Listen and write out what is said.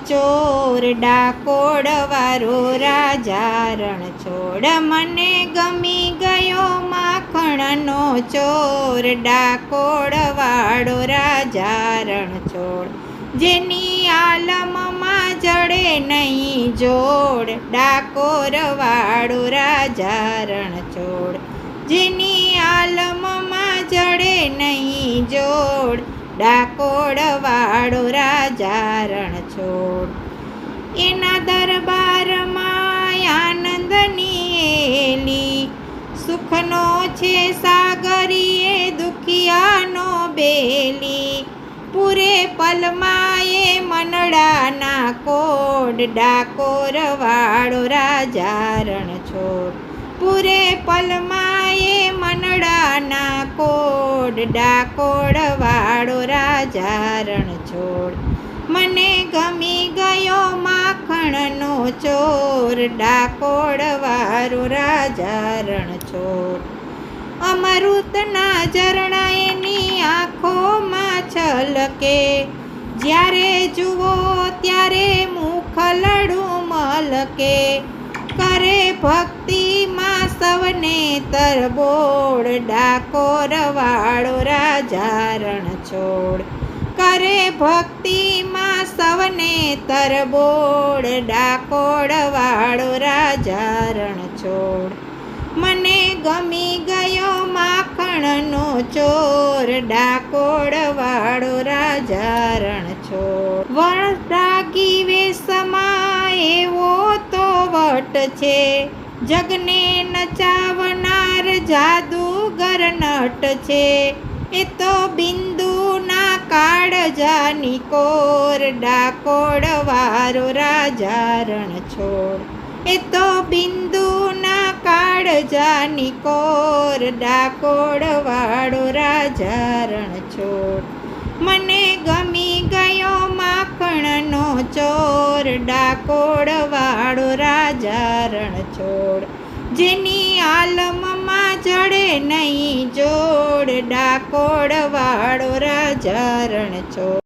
ચોર ડાકોરવાળો રાજા રણછોડ મને ગમી ગયો માખણનો ચોર ડાકોરવાળો રાજા રણછોડ જેની આલમમાં જડે નહીં જોડ ડાકોરવાળો રાજા રણછોડ જેની આલમમાં જડે નહીં જોડ ડાકોરવાળો રાજા રણછોડ એના દરબારમાં આનંદની એલી સુખનો છે સાગરીએ દુખિયાનો બેલી પૂરે પલમાં એ મનડાના કોડ ડાકોરવાળો રાજા રણછોડ પૂરે પલમાં એ મનડાના કોડ ડાકોરવાળો રાજા રણછોડ મને ગમી ગયો માખણનો ચોર ડાકોરવાળો રાજા રણછોડ અમૃતના ઝરણા એની આંખોમાં છલકે જ્યારે જુઓ ત્યારે મુખલડું મલકે કરે ભક્તિમાં સૌને તરબોળ ડાકોરવાળો રાજા રણછોડ કરે ભક્તિમાં સૌને તરબોળ ડાકોરવાળો રાજા રણછોડ મને ગમી ગયો માખણનો ચોર ડાકોરવાળો રાજા રણછોડ વરદાગી વેશમાં એવો તો વટ છે જગને નચાવનાર જાદુગર નટ છે એ તો બિંદુના કાળજાની કોર ડાકોરવાળો રાજા રણછોડ એ તો બિંદુના કાળજાની કોર ડાકોરવાળો રાજા રણછોડ મને ગમી ગયો માખણનો ચોર ડાકોરવાળો રાજા રણછોડ જેની આલમમાં જડે નહીં જોડ ડાકોરવાળો રાજા રણછોડ।